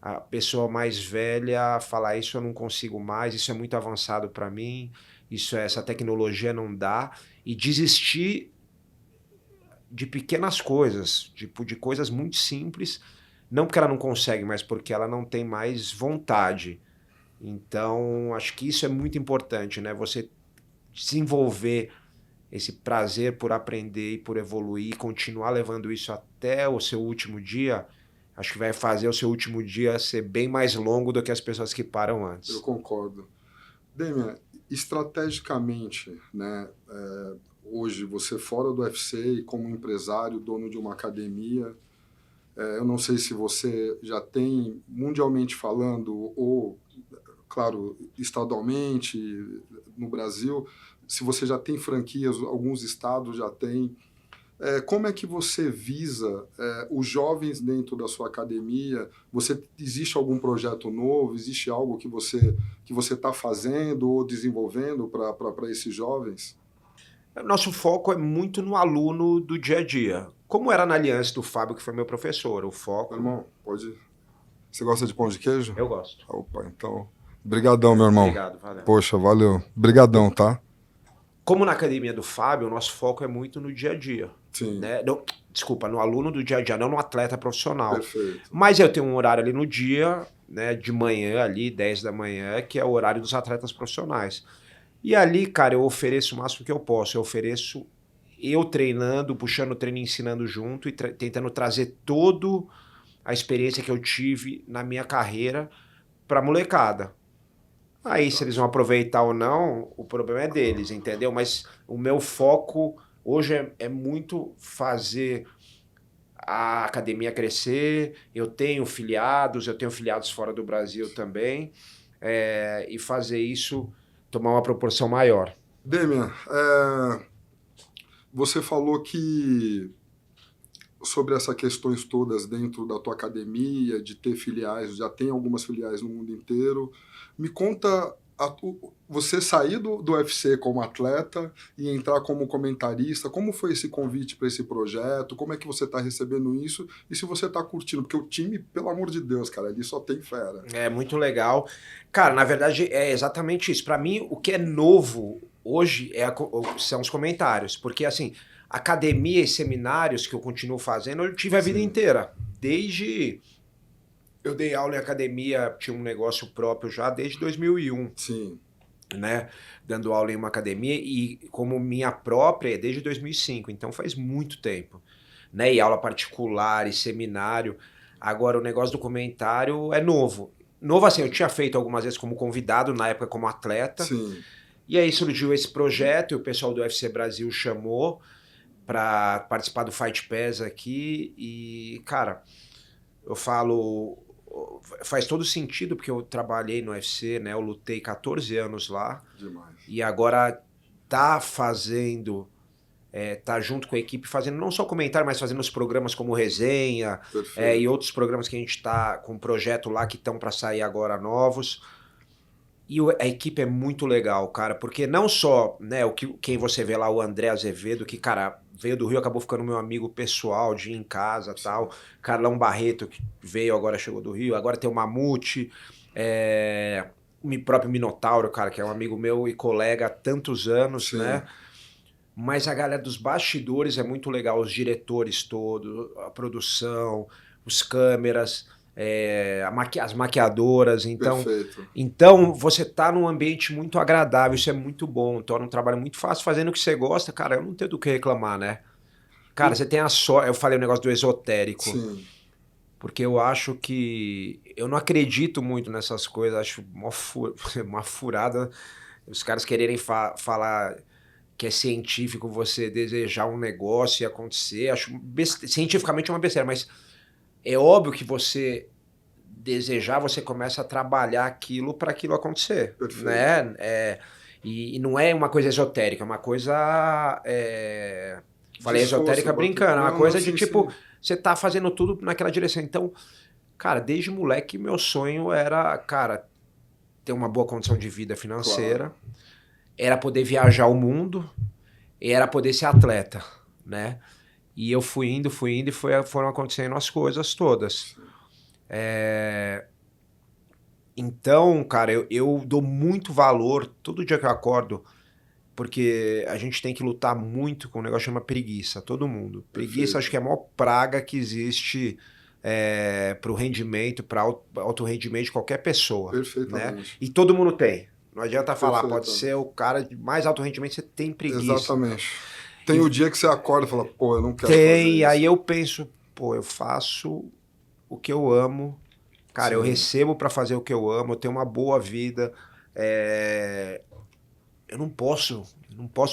A pessoa mais velha falar isso eu não consigo mais, isso é muito avançado para mim, essa tecnologia não dá, e desistir de pequenas coisas, tipo de coisas muito simples, não porque ela não consegue, mas porque ela não tem mais vontade. Então, acho que isso é muito importante, né? Você desenvolver esse prazer por aprender e por evoluir e continuar levando isso até o seu último dia, acho que vai fazer o seu último dia ser bem mais longo do que as pessoas que param Eu antes. concordo. Demian, estrategicamente, né, hoje você fora do UFC e como empresário, dono de uma academia, eu não sei se você já tem, mundialmente falando, ou, claro, estadualmente, no Brasil, se você já tem franquias, alguns estados já têm. Como é que você visa os jovens dentro da sua academia? Existe algum projeto novo? Existe algo que você está fazendo ou desenvolvendo para esses jovens? Nosso foco é muito no aluno do dia a dia. Como era na Aliança do Fábio, que foi meu professor, o Meu foco... irmão, pode. Você gosta de pão de queijo? Eu gosto. Opa, então. Brigadão, meu irmão. Obrigado, valeu. Poxa, valeu. Brigadão, tá? Como na academia do Fábio, o nosso foco é muito no dia a dia. Sim, Né? Não, desculpa, no aluno do dia a dia, não no atleta profissional. perfeito. Mas eu tenho um horário ali no dia, né, de manhã ali, 10 da manhã, que é o horário dos atletas profissionais. E ali, cara, eu ofereço o máximo que eu posso. Eu ofereço eu treinando, puxando o treino e ensinando junto e tentando trazer todo a experiência que eu tive na minha carreira pra molecada. Aí, se eles vão aproveitar ou não, o problema é deles, entendeu? Mas o meu foco hoje é muito fazer a academia crescer. Eu tenho filiados fora do Brasil também, e fazer isso tomar uma proporção maior. Demian, você falou que sobre essas questões todas dentro da tua academia, de ter filiais, já tem algumas filiais no mundo inteiro. Me conta, você sair do UFC como atleta e entrar como comentarista, como foi esse convite para esse projeto? Como é que você está recebendo isso? E se você está curtindo? Porque o time, pelo amor de Deus, cara, ali só tem fera. É muito legal. Cara, na verdade é exatamente isso. Para mim, o que é novo hoje são os comentários. Porque, assim, academia e seminários que eu continuo fazendo, eu tive a vida Sim. inteira. Desde... Eu dei aula em academia, tinha um negócio próprio já desde 2001, Sim. né? Dando aula em uma academia e como minha própria é desde 2005. Então faz muito tempo, né? E aula particular e seminário. Agora o negócio do comentário é novo. Novo assim, eu tinha feito algumas vezes como convidado, na época como atleta. Sim. E aí surgiu esse projeto e o pessoal do UFC Brasil chamou para participar do Fight Pass aqui. E, cara, eu falo, faz todo sentido porque eu trabalhei no UFC, né? Eu lutei 14 anos lá. Demais. E agora tá fazendo, tá junto com a equipe fazendo não só comentário, mas fazendo os programas como Resenha, e outros programas que a gente tá com um projeto lá que estão para sair agora novos. E a equipe é muito legal, cara, porque não só, né, quem você vê lá, o André Azevedo, que, cara, veio do Rio, acabou ficando meu amigo pessoal, de ir em casa e tal. Carlão Barreto, que veio agora, chegou do Rio. Agora tem o Mamute, o próprio Minotauro, cara, que é um amigo meu e colega há tantos anos, Sim. né? Mas a galera dos bastidores é muito legal, os diretores todos, a produção, os câmeras, as maquiadoras. Perfeito. Então você tá num ambiente muito agradável, isso é muito bom, torna um trabalho muito fácil, fazendo o que você gosta, cara, eu não tenho do que reclamar, né? Cara, você tem a sorte, eu falei o negócio do esotérico, Sim. porque eu acho que, eu não acredito muito nessas coisas, acho uma furada os caras quererem falar que é científico você desejar um negócio e acontecer, acho cientificamente é uma besteira, mas é óbvio que você desejar, você começa a trabalhar aquilo para aquilo acontecer. Perfeito. Né? E não é uma coisa esotérica, é uma coisa. Falei esotérica brincando, é uma coisa de tipo, você tá fazendo tudo naquela direção. Então, cara, desde moleque, meu sonho era, cara, ter uma boa condição de vida financeira, claro. Era poder viajar o mundo, e era poder ser atleta, né? E eu fui indo e foram acontecendo as coisas todas. Então, cara, eu dou muito valor todo dia que eu acordo, porque a gente tem que lutar muito com um negócio que chama preguiça, todo mundo. Preguiça, perfeito. Acho que é a maior praga que existe para o rendimento, para alto rendimento de qualquer pessoa. Perfeitamente. Né? E todo mundo tem. Não adianta falar, pode ser o cara de mais alto rendimento, você tem preguiça. Exatamente. Tem o dia que você acorda e fala, pô, eu não quero fazer isso. Tem, aí eu penso, pô, eu faço o que eu amo. Cara, sim. Eu recebo para fazer o que eu amo, eu tenho uma boa vida. Eu não posso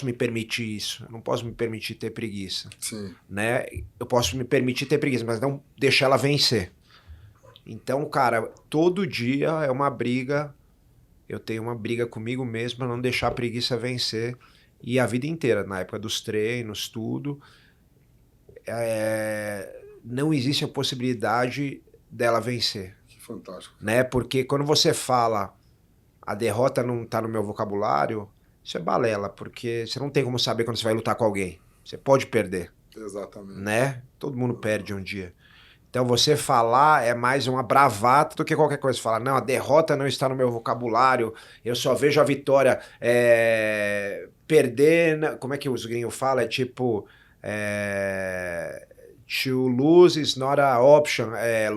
me permitir isso. Eu não posso me permitir ter preguiça. Sim. Né? Eu posso me permitir ter preguiça, mas não deixar ela vencer. Então, cara, todo dia é uma briga. Eu tenho uma briga comigo mesmo para não deixar a preguiça vencer. E a vida inteira, na época dos treinos, tudo. Não existe a possibilidade dela vencer. Que fantástico. Né? Porque quando você fala a derrota não tá no meu vocabulário, isso é balela, porque você não tem como saber quando você vai lutar com alguém. Você pode perder. Exatamente. Né? Todo mundo perde um dia. Então você falar é mais uma bravata do que qualquer coisa. Você fala, não, a derrota não está no meu vocabulário, eu só vejo a vitória. Perder, como é que os gringos falam? É tipo, to lose is not a option.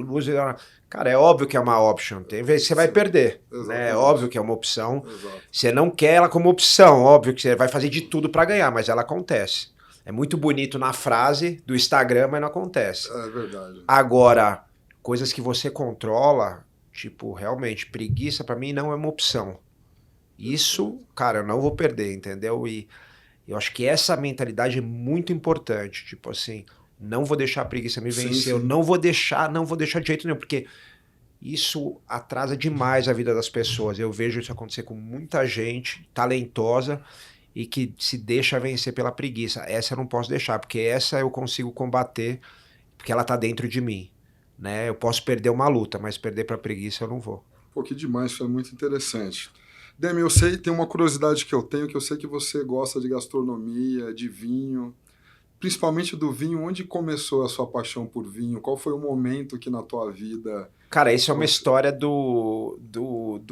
Lose is not a... Cara, é óbvio que é uma option. Tem vezes que você vai perder. Né? É óbvio que é uma opção. Exato. Você não quer ela como opção. Óbvio que você vai fazer de tudo para ganhar, mas ela acontece. É muito bonito na frase do Instagram, mas não acontece. É verdade. Agora, coisas que você controla, tipo, realmente, preguiça pra mim não é uma opção. Isso, cara, eu não vou perder, entendeu? E eu acho que essa mentalidade é muito importante. Tipo assim, não vou deixar a preguiça me vencer. Sim. Eu não vou deixar de jeito nenhum, porque isso atrasa demais a vida das pessoas. Eu vejo isso acontecer com muita gente talentosa e que se deixa vencer pela preguiça. Essa eu não posso deixar, porque essa eu consigo combater, porque ela tá dentro de mim. Né? Eu posso perder uma luta, mas perder pra preguiça eu não vou. Pô, que demais, isso é muito interessante. Demi, eu sei, tem uma curiosidade que eu sei que você gosta de gastronomia, de vinho, principalmente do vinho. Onde começou a sua paixão por vinho? Qual foi o momento que na tua vida... Cara, isso é uma história do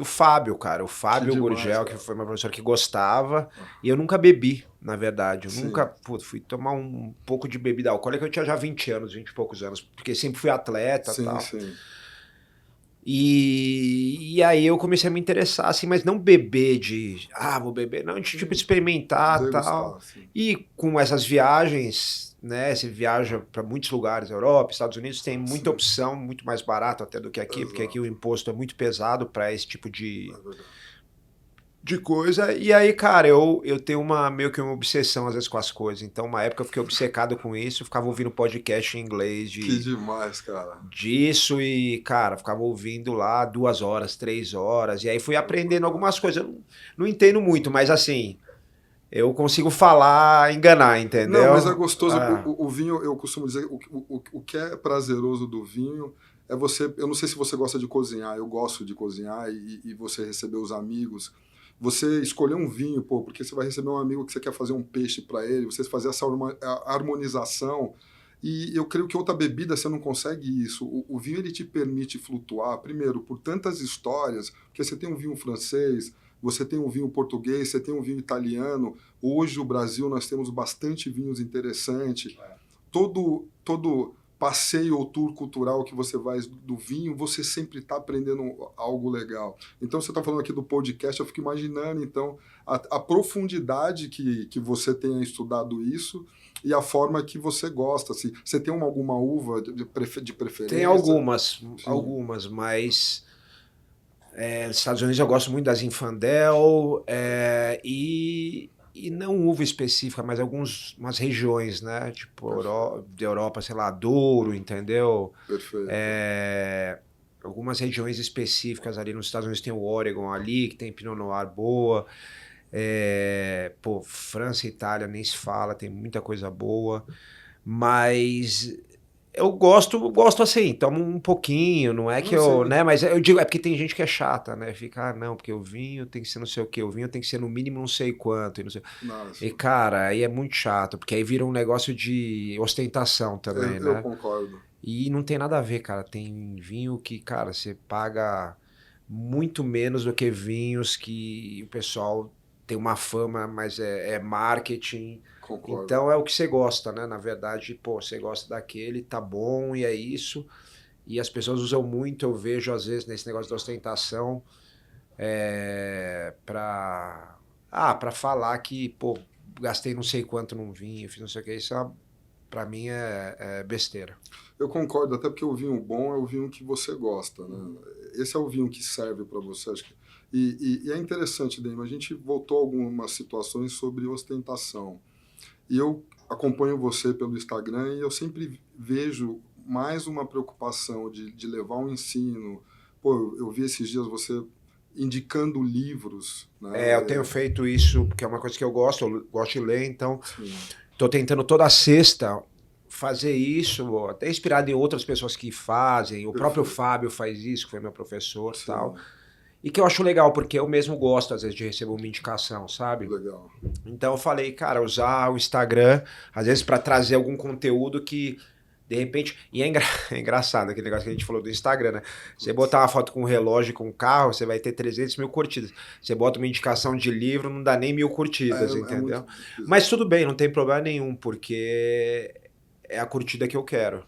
Fábio, cara. O Fábio Gurgel, que foi meu professor que gostava. E eu nunca bebi, na verdade. Eu nunca fui tomar um pouco de bebida alcoólica. Eu tinha já 20 anos, 20 e poucos anos. Porque sempre fui atleta e tal. Sim. E aí eu comecei a me interessar, assim, mas não beber vou beber. Não, de tipo experimentar e tal. E com essas viagens... Né, você viaja para muitos lugares, Europa, Estados Unidos, tem muita opção, muito mais barato até do que aqui, porque aqui o imposto é muito pesado para esse tipo de coisa. E aí, cara, eu tenho meio que uma obsessão às vezes com as coisas. Então, uma época eu fiquei obcecado com isso, ficava ouvindo podcast em inglês que demais, cara. Disso e, cara, ficava ouvindo lá 2 horas, 3 horas. E aí fui aprendendo algumas coisas. Eu não entendo muito, mas assim... Eu consigo falar, enganar, entendeu? Não, mas é gostoso. O vinho, eu costumo dizer, o que é prazeroso do vinho é você... Eu não sei se você gosta de cozinhar, eu gosto de cozinhar e você receber os amigos. Você escolher um vinho, pô, porque você vai receber um amigo que você quer fazer um peixe para ele, você fazer essa harmonização. E eu creio que outra bebida você não consegue isso. O vinho, ele te permite flutuar, primeiro, por tantas histórias, porque você tem um vinho francês... Você tem um vinho português, você tem um vinho italiano. Hoje, no Brasil, nós temos bastante vinhos interessantes. Todo passeio ou tour cultural que você vai do vinho, você sempre está aprendendo algo legal. Então, você está falando aqui do podcast, eu fico imaginando, então, a profundidade que você tenha estudado isso e a forma que você gosta. Assim, você tem alguma uva de preferência? Tem algumas, mas... nos Estados Unidos eu gosto muito da Zinfandel e não uva específica, mas umas regiões, né? Tipo, da Europa, sei lá, Douro, entendeu? Perfeito. algumas regiões específicas ali nos Estados Unidos, tem o Oregon ali, que tem Pinot Noir boa. Pô, França e Itália nem se fala, tem muita coisa boa. Mas eu gosto assim, tomo um pouquinho, não é que eu, né? Mas eu digo, é porque tem gente que é chata, né? Fica, não, porque o vinho tem que ser não sei o quê, o vinho tem que ser no mínimo não sei quanto, e não sei. Nossa. E, cara, aí é muito chato, porque aí vira um negócio de ostentação também, né? Eu concordo. E não tem nada a ver, cara. Tem vinho que, cara, você paga muito menos do que vinhos que o pessoal tem uma fama, mas é marketing. Concordo. Então é o que você gosta, né? Na verdade, pô, você gosta daquele, tá bom, e é isso. E as pessoas usam muito, eu vejo às vezes nesse negócio da ostentação, pra falar que, pô, gastei não sei quanto num vinho, fiz não sei o que, isso pra mim é besteira. Eu concordo, até porque o vinho bom é o vinho que você gosta, né? Esse é o vinho que serve para você, acho que. E é interessante, Demi, a gente voltou a algumas situações sobre ostentação. E eu acompanho você pelo Instagram e eu sempre vejo mais uma preocupação de levar um ensino. Pô, eu vi esses dias você indicando livros, né? Eu tenho feito isso, porque é uma coisa que eu gosto de ler, então Sim. tô tentando toda sexta fazer isso, até inspirado em outras pessoas que fazem. O próprio Fábio faz isso, que foi meu professor e tal. E que eu acho legal, porque eu mesmo gosto, às vezes, de receber uma indicação, sabe? Legal. Então eu falei, cara, usar o Instagram, às vezes, para trazer algum conteúdo que, de repente... E é engraçado aquele negócio que a gente falou do Instagram, né? Você botar uma foto com um relógio e com um carro, você vai ter 300 mil curtidas. Você bota uma indicação de livro, não dá nem 1000 curtidas, entendeu? Mas tudo bem, não tem problema nenhum, porque é a curtida que eu quero.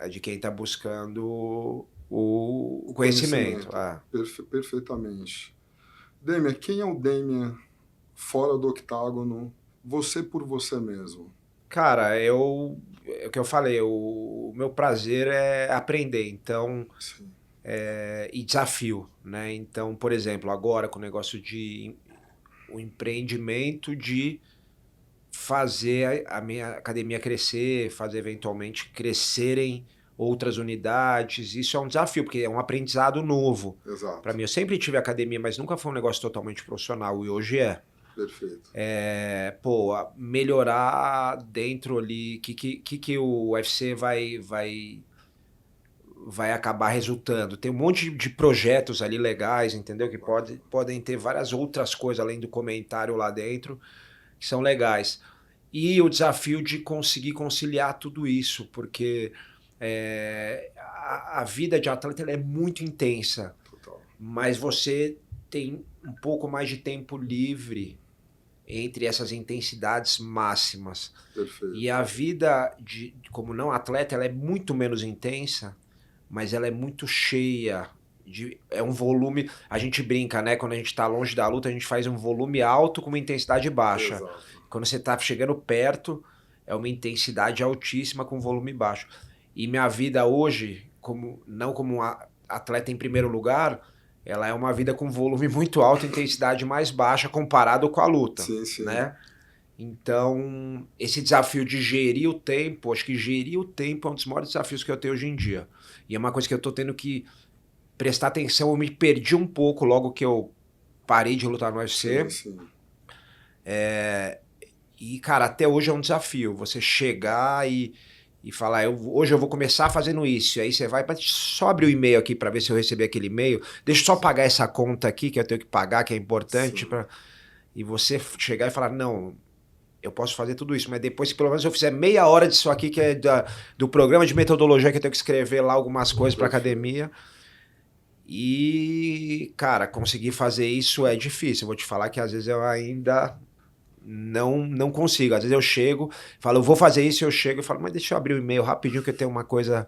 É de quem tá buscando o conhecimento. Perfeitamente. Demian, quem é o Demian fora do octágono, você por você mesmo? Cara, é o que eu falei, o meu prazer é aprender, então, e desafio, né? Então, por exemplo, agora com o negócio de o empreendimento de fazer a minha academia crescer, fazer eventualmente crescerem outras unidades, isso é um desafio, porque é um aprendizado novo. Exato. Para mim, eu sempre tive academia, mas nunca foi um negócio totalmente profissional, e hoje é. Perfeito. Melhorar dentro ali, que o UFC vai acabar resultando. Tem um monte de projetos ali legais, entendeu? Que podem ter várias outras coisas além do comentário lá dentro, que são legais. E o desafio de conseguir conciliar tudo isso, porque a vida de atleta ela é muito intensa, mas você tem um pouco mais de tempo livre entre essas intensidades máximas. Perfeito. E a vida como não atleta ela é muito menos intensa, mas ela é muito cheia. É um volume, a gente brinca, né? Quando a gente está longe da luta, a gente faz um volume alto com uma intensidade baixa. Exato. Quando você está chegando perto, é uma intensidade altíssima com volume baixo. E minha vida hoje, não como um atleta em primeiro lugar, ela é uma vida com volume muito alto e intensidade mais baixa comparado com a luta. Sim. Né? Então, esse desafio de gerir o tempo, acho que gerir o tempo é um dos maiores desafios que eu tenho hoje em dia. E é uma coisa que eu estou tendo que prestar atenção. Eu me perdi um pouco logo que eu parei de lutar no UFC. Sim. E, cara, até hoje é um desafio. Você chegar e falar, hoje eu vou começar fazendo isso. E aí você vai, só abrir o e-mail aqui para ver se eu recebi aquele e-mail. Deixa eu só pagar essa conta aqui que eu tenho que pagar, que é importante. E você chegar e falar, não, eu posso fazer tudo isso, mas depois que pelo menos eu fizer meia hora disso aqui, que é do programa de metodologia, que eu tenho que escrever lá algumas coisas para academia. E, cara, conseguir fazer isso é difícil. Eu vou te falar que às vezes eu ainda não consigo. Às vezes eu chego, falo, eu vou fazer isso, eu chego e falo, mas deixa eu abrir o e-mail rapidinho que eu tenho uma coisa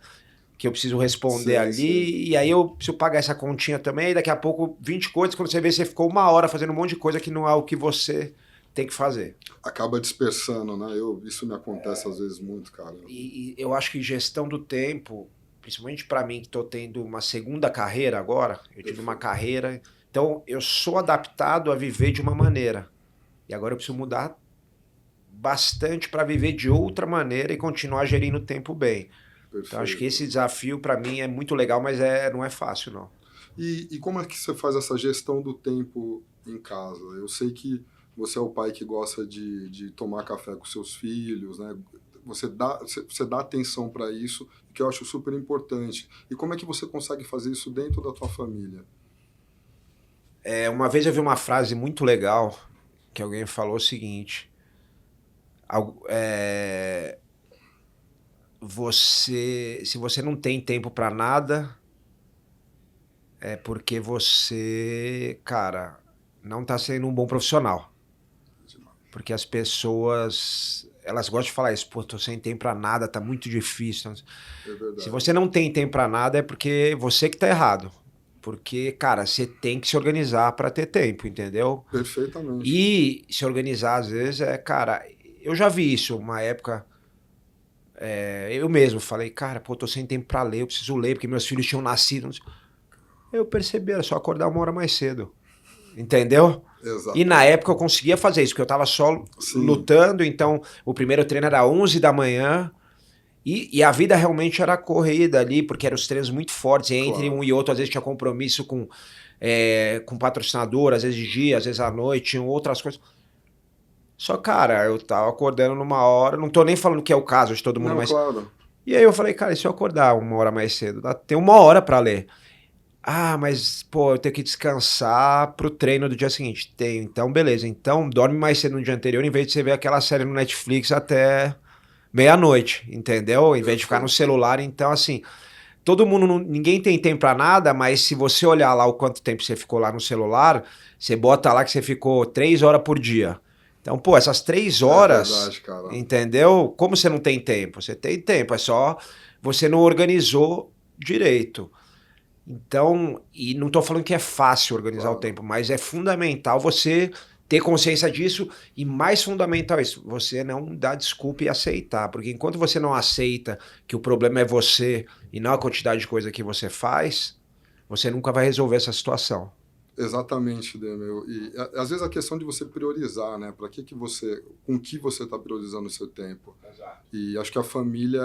que eu preciso responder ali. E aí eu preciso pagar essa continha também, e daqui a pouco 20 coisas, quando você vê, você ficou uma hora fazendo um monte de coisa que não é o que você tem que fazer. Acaba dispersando, né? Isso me acontece às vezes muito, cara. E eu acho que gestão do tempo, principalmente para mim que estou tendo uma segunda carreira agora, eu tive uma carreira, então eu sou adaptado a viver de uma maneira. E agora eu preciso mudar bastante para viver de outra maneira e continuar gerindo o tempo bem. Perfeito. Então acho que esse desafio para mim é muito legal, mas não é fácil, não. E como é que você faz essa gestão do tempo em casa? Eu sei que você é o pai que gosta de tomar café com seus filhos, né? Você dá atenção para isso, que eu acho super importante. E como é que você consegue fazer isso dentro da tua família? Uma vez eu vi uma frase muito legal que alguém falou o seguinte: se você não tem tempo para nada, é porque você, cara, não tá sendo um bom profissional. Porque as pessoas, elas gostam de falar isso, pô, tô sem tempo pra nada, tá muito difícil. É verdade. Se você não tem tempo pra nada, é porque você que tá errado. Porque, cara, você tem que se organizar pra ter tempo, entendeu? Perfeitamente. E se organizar, às vezes, cara, eu já vi isso uma época. Eu mesmo falei, cara, pô, tô sem tempo pra ler, eu preciso ler, porque meus filhos tinham nascido. Eu percebi, era só acordar 1 hora mais cedo. Entendeu? Exato. E na época eu conseguia fazer isso, porque eu tava só lutando, então o primeiro treino era 11 da manhã e a vida realmente era corrida ali, porque eram os treinos muito fortes, entre um e outro, às vezes tinha compromisso com patrocinador, às vezes de dia, às vezes à noite, tinham outras coisas. Só, cara, eu tava acordando numa hora, não tô nem falando que é o caso de todo mundo, mas... Claro. E aí eu falei, cara, e se eu acordar 1 hora mais cedo? Tem 1 hora pra ler. Ah, mas, pô, eu tenho que descansar pro treino do dia seguinte. Tenho, então beleza. Então dorme mais cedo no dia anterior, em vez de você ver aquela série no Netflix até meia-noite, entendeu? Em vez de ficar no celular. Então, assim, todo mundo, ninguém tem tempo pra nada, mas se você olhar lá o quanto tempo você ficou lá no celular, você bota lá que você ficou 3 horas por dia. Então, pô, essas 3 horas, verdade, cara. entendeu? Como você não tem tempo? Você tem tempo, é só você não organizou direito. Então, e não estou falando que é fácil organizar o tempo, mas é fundamental você ter consciência disso e mais fundamental isso, você não dar desculpa e aceitar, porque enquanto você não aceita que o problema é você e não a quantidade de coisa que você faz, você nunca vai resolver essa situação. Exatamente, Demel. E às vezes a questão de você priorizar, né? Para que você, com que você está priorizando o seu tempo? Exato. E acho que a família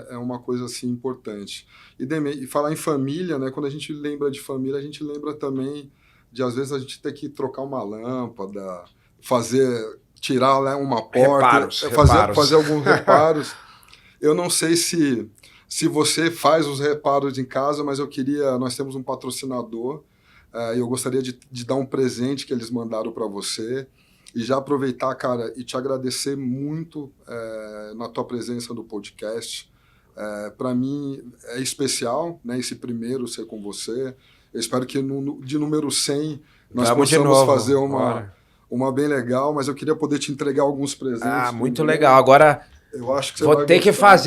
é uma coisa assim importante. E falar em família, né? Quando a gente lembra de família, a gente lembra também de às vezes a gente ter que trocar uma lâmpada, tirar, né, uma porta, fazer alguns reparos. Eu não sei se você faz os reparos em casa, mas nós temos um patrocinador. Eu gostaria de dar um presente que eles mandaram para você e já aproveitar, cara, e te agradecer muito na tua presença no podcast. Para mim é especial, né, esse primeiro ser com você. Eu espero que de número 100 nós possamos fazer uma bem legal, mas eu queria poder te entregar alguns presentes. Ah, muito legal. Agora... Eu acho que você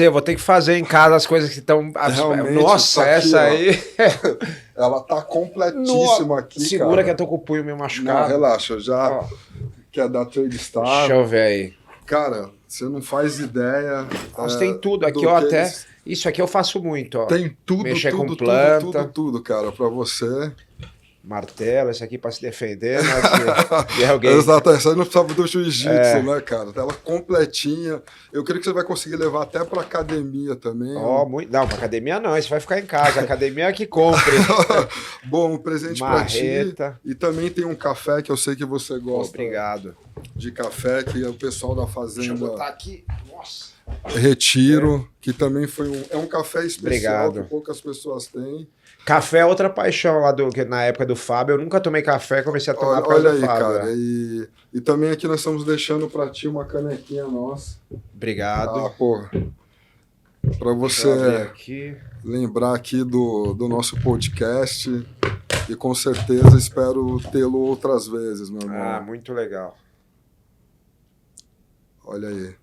vou ter que fazer em casa as coisas que estão... Nossa, tá essa aqui, aí... Ela tá completíssima aqui, segura, cara. Que eu tô com o punho meio machucado. Não, relaxa, já quer dar trade star. Deixa eu ver aí. Cara, você não faz ideia... Nossa, tem tudo aqui, ó, até... Isso aqui eu faço muito, ó. Tem tudo, mexer tudo, com planta. tudo, cara, pra você... Martelo, esse aqui para se defender, né? De alguém. Exato, essa aí não precisava do jiu-jitsu, né, cara? Ela completinha. Eu creio que você vai conseguir levar até pra academia também. Não, pra academia não, isso vai ficar em casa. A academia é que compre. Bom, um presente pra ti. E também tem um café que eu sei que você gosta. Obrigado. De café, que é o pessoal da fazenda. Deixa eu botar aqui. Nossa. Retiro, que também foi um café especial. Obrigado. Que poucas pessoas têm. Café é outra paixão lá na época do Fábio. Eu nunca tomei café, comecei a tomar olha aí, Fábio, cara. E também aqui nós estamos deixando pra ti uma canequinha nossa. Obrigado. Pô. Pra você lembrar aqui do nosso podcast. E com certeza espero tê-lo outras vezes, meu irmão. Muito legal. Olha aí.